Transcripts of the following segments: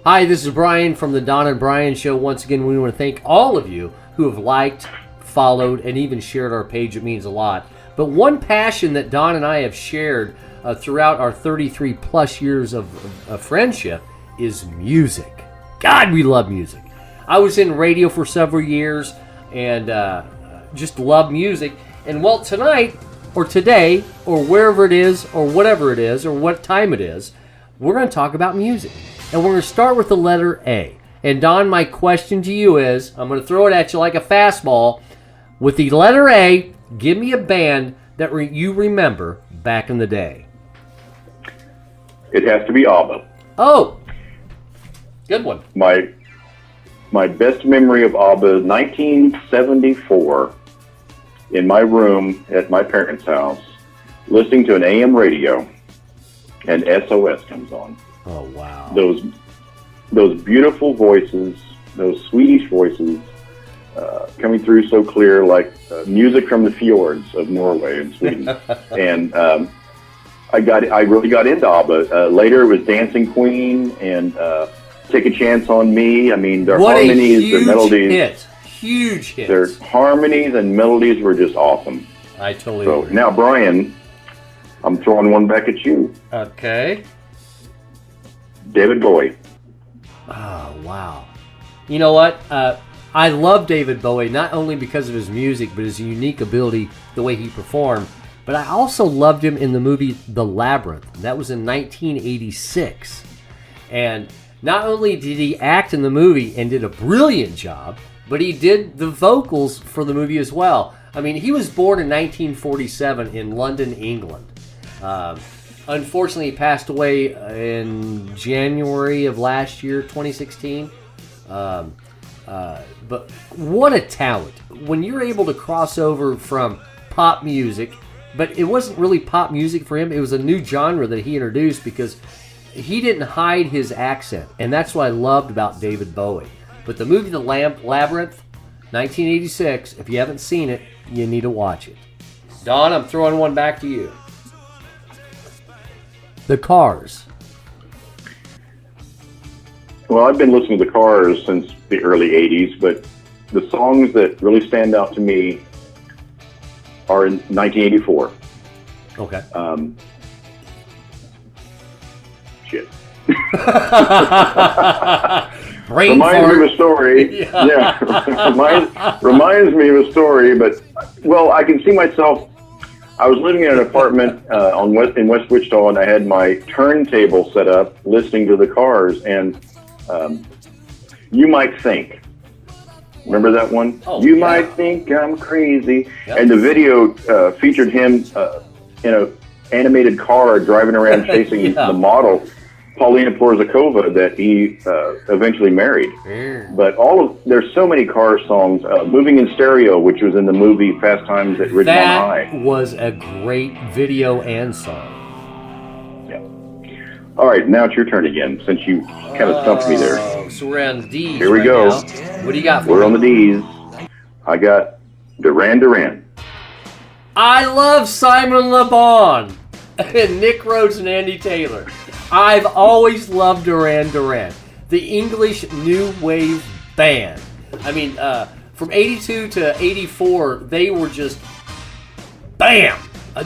Hi, this is Brian from the Don and Brian Show. Once again, we want to thank all of you who have liked, followed, and even shared our page. It means a lot. But one passion that Don and I have shared throughout our 33 plus years of friendship is music. God, we love music. I was in radio for several years and just love music. And well, tonight or today or wherever it is or whatever it is or what time it is, we're going to talk about music. And we're going to start with the letter A. And Don, my question to you is, I'm going to throw it at you like a fastball. With the letter A, give me a band that you remember back in the day. It has to be ABBA. Oh, good one. My best memory of ABBA is 1974 in my room at my parents' house, listening to an AM radio, and SOS comes on. Oh, wow. Those beautiful voices, those Swedish voices, coming through so clear, like music from the fjords of Norway and Sweden. And I really got into ABBA. Later it was Dancing Queen and Take a Chance on Me. I mean, their harmonies, their melodies. Huge hit. Their harmonies and melodies were just awesome. I totally agree. So now, Brian, I'm throwing one back at you. Okay. David Bowie. Oh, wow. You know what? I love David Bowie, not only because of his music, but his unique ability, the way he performed. But I also loved him in the movie The Labyrinth. That was in 1986. And not only did he act in the movie and did a brilliant job, but he did the vocals for the movie as well. I mean, he was born in 1947 in London, England. Unfortunately, he passed away in January of last year, 2016. But what a talent. When you're able to cross over from pop music, but it wasn't really pop music for him. It was a new genre that he introduced because he didn't hide his accent. And that's what I loved about David Bowie. But the movie The Labyrinth, 1986, if you haven't seen it, you need to watch it. Don, I'm throwing one back to you. The Cars. Well, I've been listening to the Cars since the early 80s, but the songs that really stand out to me are in 1984. Okay. Shit. Brain reminds fart. me of a story. Yeah. reminds me of a story, but, well, I can see myself. I was living in an apartment in West Wichita, and I had my turntable set up listening to the Cars, and You Might Think. Remember that one? Oh, you yeah. might think I'm crazy. Yep. And the video featured him in an animated car driving around chasing the model, Paulina Porzakova, that he eventually married. But there's so many car songs. Moving in Stereo, which was in the movie Fast Times at Ridgemont High. That was a great video and song. All right, now it's your turn again, since you kind of stumped me there. So we're on the D's. Here we right go. now. What do you got for We're me? on the D's. I got Duran Duran. I love Simon Le Bon and Nick Rhodes and Andy Taylor. I've always loved Duran Duran, the English new wave band. I mean, from 82 to 84, they were just bam.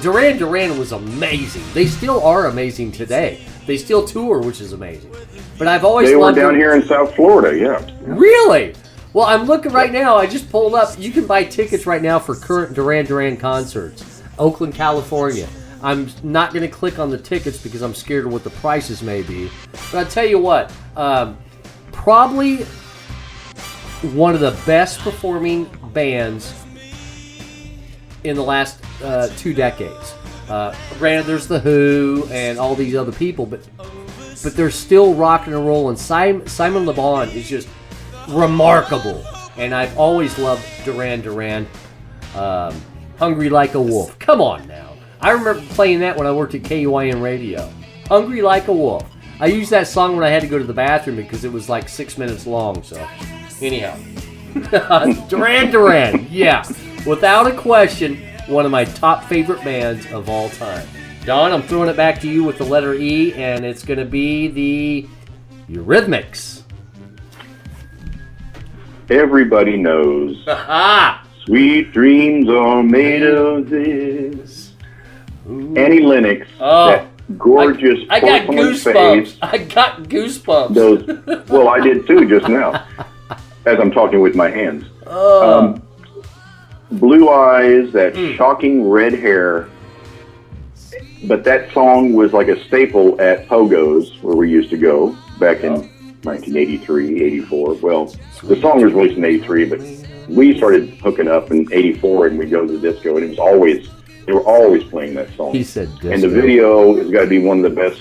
Duran Duran was amazing. They still are amazing today. They still tour, which is amazing. But I've always loved They were down here in South Florida, yeah. Really? Well, I'm looking right now. I just pulled up. You can buy tickets right now for current Duran Duran concerts. Oakland, California. I'm not going to click on the tickets because I'm scared of what the prices may be. But I'll tell you what. Probably one of the best performing bands in the last 2 decades. Granted, there's The Who and all these other people, but they're still rocking and rolling. Simon Le Bon is just remarkable, and I've always loved Duran Duran. Hungry Like a Wolf. Come on now. I remember playing that when I worked at KUIN Radio. Hungry Like a Wolf. I used that song when I had to go to the bathroom because it was like 6 minutes long. So, anyhow. Duran Duran. Yeah. Without a question, one of my top favorite bands of all time. Don, I'm throwing it back to you with the letter E, and it's going to be the Eurythmics. Everybody knows. Ah! Sweet dreams are made of this. Annie Lennox, Oh. that gorgeous I got porcelain goosebumps. face. I got goosebumps. Well, I did too just now, as I'm talking with my hands. Blue eyes, that shocking red hair. But that song was like a staple at Pogo's, where we used to go back in 1983, 84. Well, the song was released in 83, but we started hooking up in 84, and we'd go to the disco, and they were always playing that song. He said disco. And the video has got to be one of the best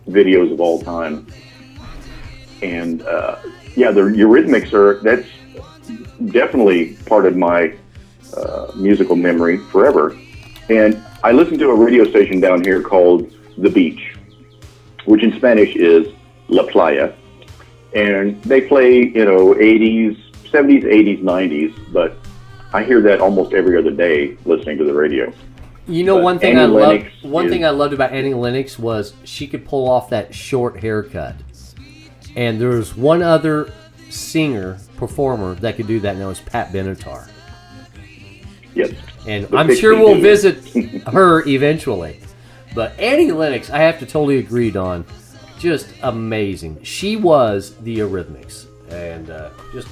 videos of all time. And yeah, the Eurythmics that's definitely part of my musical memory forever. And I listened to a radio station down here called The Beach, which in Spanish is La Playa. And they play, 80s, 70s, 80s, 90s, but I hear that almost every other day listening to the radio. You know, But one thing Annie Lennox thing I loved about Annie Lennox was she could pull off that short haircut. And there's one other performer that could do that, and that was Pat Benatar. Yes. And The I'm Pixie sure we'll Dude. visit her eventually. But Annie Lennox, I have to totally agree, Don. Just amazing. She was the Eurythmics. And just,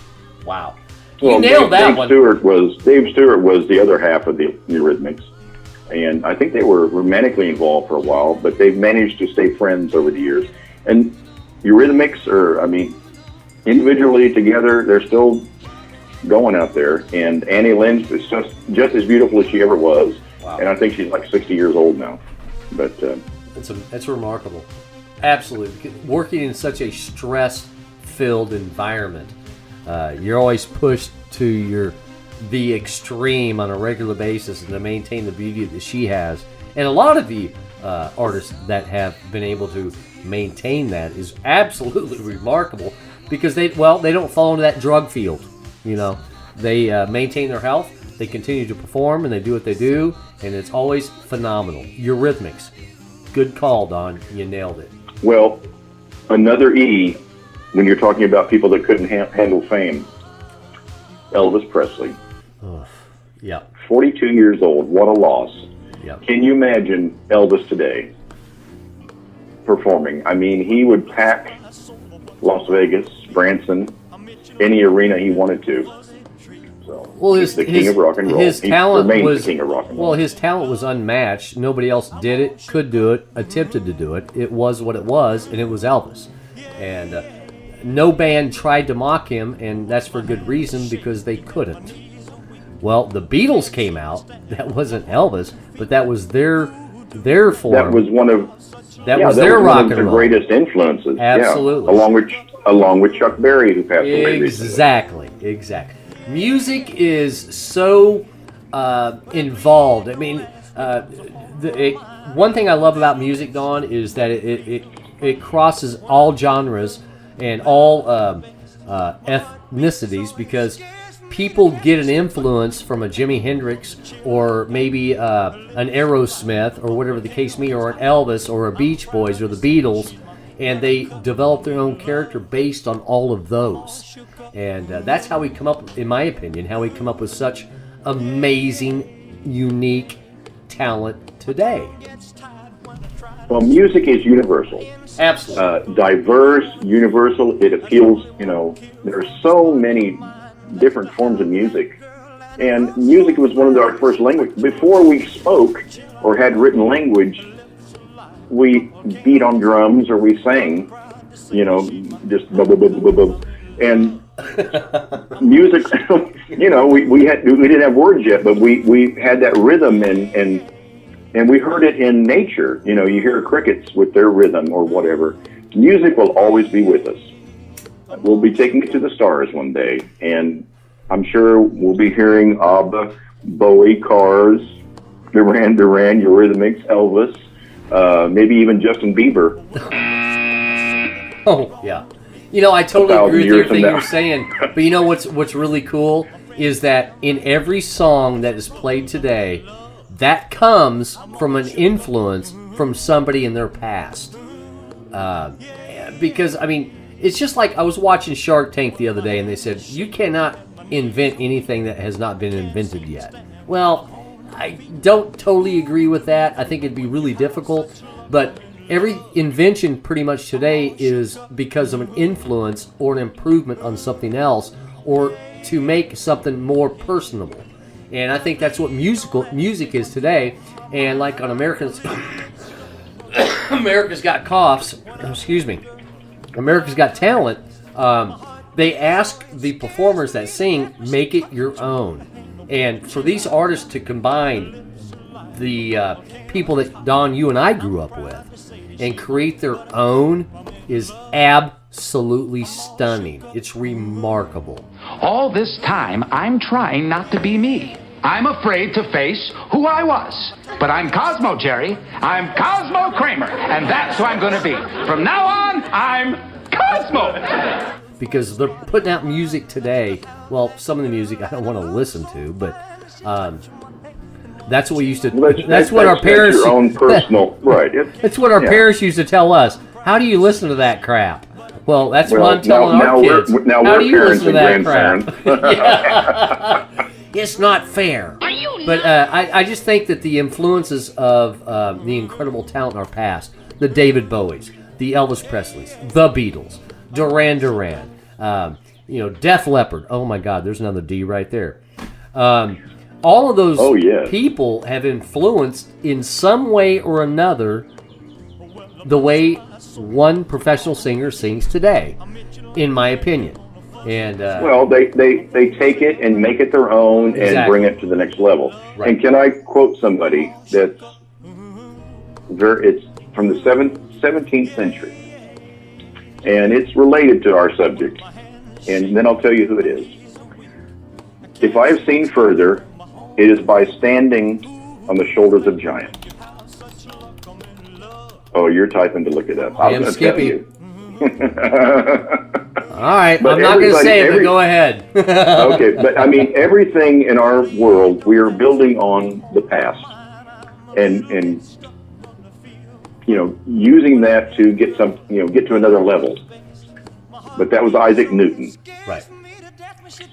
wow. You Well, nailed that one. Dave Stewart was the other half of the Eurythmics. And I think they were romantically involved for a while, but they've managed to stay friends over the years. And Eurythmics individually together, they're still going out there. And Annie Lennox is just as beautiful as she ever was. Wow. And I think she's like 60 years old now. But It's remarkable. Absolutely. Working in such a stress-filled environment, you're always pushed to the extreme on a regular basis, and to maintain the beauty that she has. And a lot of the artists that have been able to maintain that is absolutely remarkable, because they don't fall into that drug field. They maintain their health, they continue to perform, and they do what they do, and it's always phenomenal. Eurythmics. Good call, Don. You nailed it. well, another E when you're talking about people that couldn't handle fame. Elvis Presley. Yeah. 42 years old. What a loss. Yeah. Can you imagine Elvis today performing? I mean, he would pack Las Vegas, Branson, any arena he wanted to. So, Well, he's the king of rock and roll. His He talent remains was the king of rock and roll. well. His talent was unmatched. Nobody else did it, could do it, attempted to do it. It was what it was, and it was Elvis. And no band tried to mock him, and that's for good reason, because they couldn't. Well, the Beatles came out. That wasn't Elvis, but that was their form. that was one of their rock and the roll. greatest influences. Absolutely. Yeah. Along with Chuck Berry, who passed away recently. Exactly. Music is so involved. I mean, one thing I love about music, Dawn, is that it crosses all genres and all ethnicities, because people get an influence from a Jimi Hendrix, or maybe an Aerosmith, or whatever the case may be, or an Elvis, or a Beach Boys, or the Beatles, and they develop their own character based on all of those. And that's how we come up, in my opinion, with such amazing, unique talent today. Well, music is universal. Absolutely. Diverse, universal. It appeals, there are so many different forms of music. And music was one of our first language. Before we spoke or had written language, we beat on drums or we sang, just blah, blah, blah, blah, blah. And music, we didn't have words yet, but we had that rhythm, and we heard it in nature. You hear crickets with their rhythm or whatever. Music will always be with us. We'll be taking it to the stars one day, and I'm sure we'll be hearing ABBA, Bowie, Cars, Duran Duran, Eurythmics, Elvis, maybe even Justin Bieber. Oh, yeah. I totally 1,000 agree with years everything from now. you're saying. But what's really cool is that in every song that is played today, that comes from an influence from somebody in their past. because I mean, it's just like I was watching Shark Tank the other day, and they said you cannot invent anything that has not been invented yet. Well, I don't totally agree with that. I think it'd be really difficult, but every invention pretty much today is because of an influence or an improvement on something else, or to make something more personable. And I think that's what music is today. And like on Americans Got Coughs, excuse me, America's Got Talent, they ask the performers that sing, make it your own. And for these artists to combine the people that, Don, you and I grew up with and create their own is absolutely stunning. It's remarkable. All this time, I'm trying not to be me. I'm afraid to face who I was. But I'm Cosmo, Jerry. I'm Cosmo Kramer, and that's who I'm going to be. From now on, I'm Cosmo. Because they're putting out music today. Well, some of the music I don't want to listen to, but that's what we used to. That's what our parents. Your own personal, right? That's what our parents used to tell us. How do you listen to that crap? Well, that's what I'm telling our kids. How do you listen to that crap? It's not fair. But I just think that the influences of the incredible talent in our past, the David Bowies, the Elvis Presleys, the Beatles, Duran Duran, Def Leppard. Oh my God, there's another D right there. All of those people have influenced in some way or another the way one professional singer sings today, in my opinion. And well, they take it and make it their own and bring it to the next level. Right. And can I quote somebody that's it's from the 17th century, and it's related to our subject, and then I'll tell you who it is. If I have seen further, it is by standing on the shoulders of giants. Oh, you're typing to look it up. I am Skippy. All right, I'm not going to say it, but go ahead. Okay, but I mean, everything in our world, we are building on the past, and using that to get to another level. But that was Isaac Newton, right?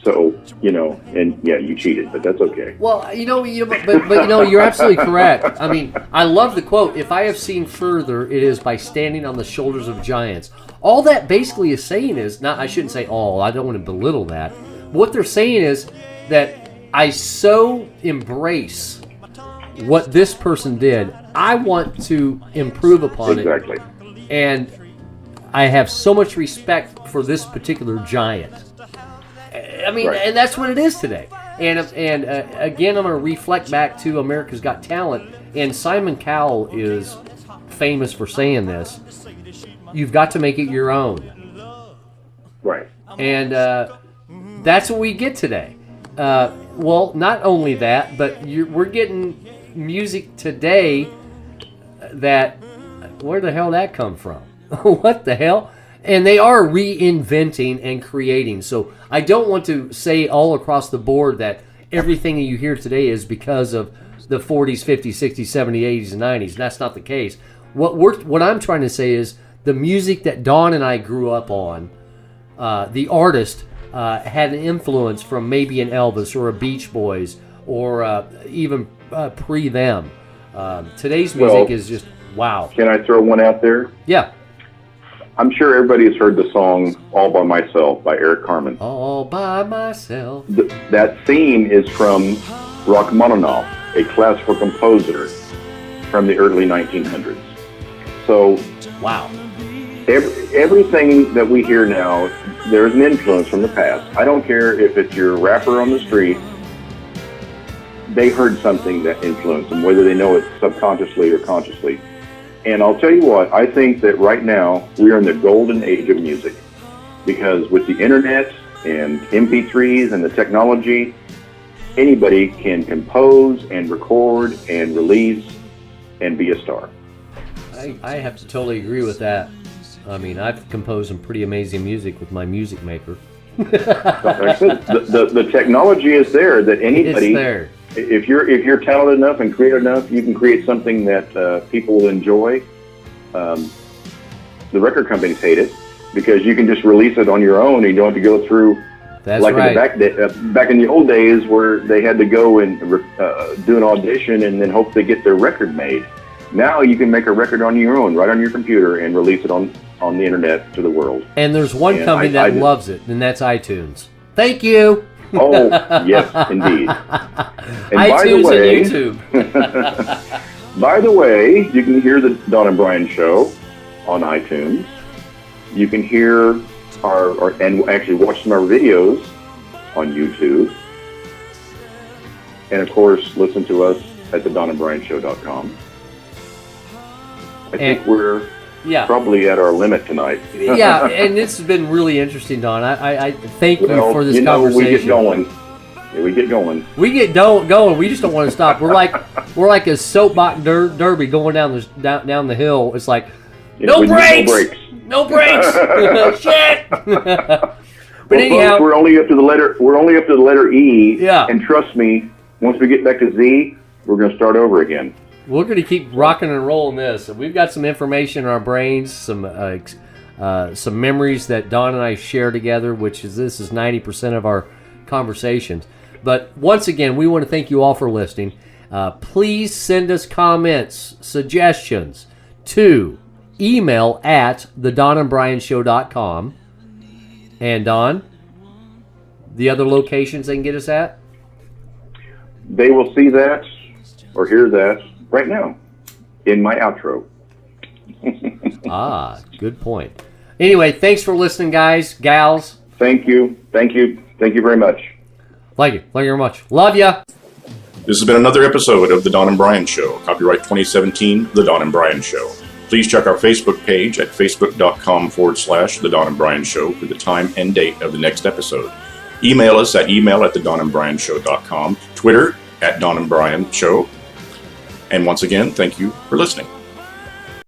So you cheated, but that's okay. Well, but you're absolutely correct. I mean, I love the quote. If I have seen further, it is by standing on the shoulders of giants. All that basically is saying is, I shouldn't say all, I don't want to belittle that. What they're saying is that I so embrace what this person did, I want to improve upon it. Exactly. And I have so much respect for this particular giant. I mean, right. And that's what it is today. And again, I'm going to reflect back to America's Got Talent. And Simon Cowell is famous for saying this. You've got to make it your own. Right. And that's what we get today. Well, not only that, but we're getting music today that, where the hell that come from? What the hell? And they are reinventing and creating. So I don't want to say all across the board that everything that you hear today is because of the 40s, 50s, 60s, 70s, 80s, and 90s. That's not the case. What I'm trying to say is the music that Dawn and I grew up on, the artist had an influence from maybe an Elvis or a Beach Boys or even pre-them. Today's music is just wow. Can I throw one out there? Yeah. I'm sure everybody has heard the song All By Myself by Eric Carmen. All by myself. That theme is from Rachmaninoff, a classical composer from the early 1900s. So, wow. Everything that we hear now, there's an influence from the past. I don't care if it's your rapper on the street. They heard something that influenced them, whether they know it subconsciously or consciously. And I'll tell you what, I think that right now we are in the golden age of music, because with the internet and MP3s and the technology, anybody can compose and record and release and be a star. I have to totally agree with that. I mean, I've composed some pretty amazing music with my music maker. The technology is there that anybody. It's there. If you're talented enough and creative enough, you can create something that people will enjoy. the record companies hate it because you can just release it on your own and you don't have to go through. That's like right. Back in the old days where they had to go and do an audition and then hope they get their record made. Now you can make a record on your own, right on your computer, and release it on the internet to the world. And there's one company that loves it, and that's iTunes. Thank you. Oh, yes, indeed. And iTunes and YouTube. By the way, you can hear the Don and Brian Show on iTunes. You can hear and actually watch some of our videos on YouTube. And, of course, listen to us at thedonandbrianshow.com. I think we're probably at our limit tonight. Yeah, and this has been really interesting, Don. I thank you for this conversation. We get going. We get going. We get going. We just don't want to stop. We're like a soapbox derby going down the hill. It's like no brakes. No brakes. Shit. But anyhow, folks, we're only up to the letter E. Yeah. And trust me, once we get back to Z, we're going to start over again. We're going to keep rocking and rolling this. We've got some information in our brains, some memories that Don and I share together, this is 90% of our conversations. But once again, we want to thank you all for listening. Please send us comments, suggestions to email at thedonandbrianshow.com. And Don, the other locations they can get us at? They will see that or hear that right now in my outro. Good point. Anyway, thanks for listening, guys, gals. Thank you very much. Thank you very much. Love ya. This has been another episode of The Don and Brian Show. Copyright 2017, The Don and Brian Show. Please check our Facebook page at facebook.com/The Don and Brian Show for the time and date of the next episode. Email us at email@thedonandbrianshow.com. Twitter @Don and Brian Show. And once again, thank you for listening.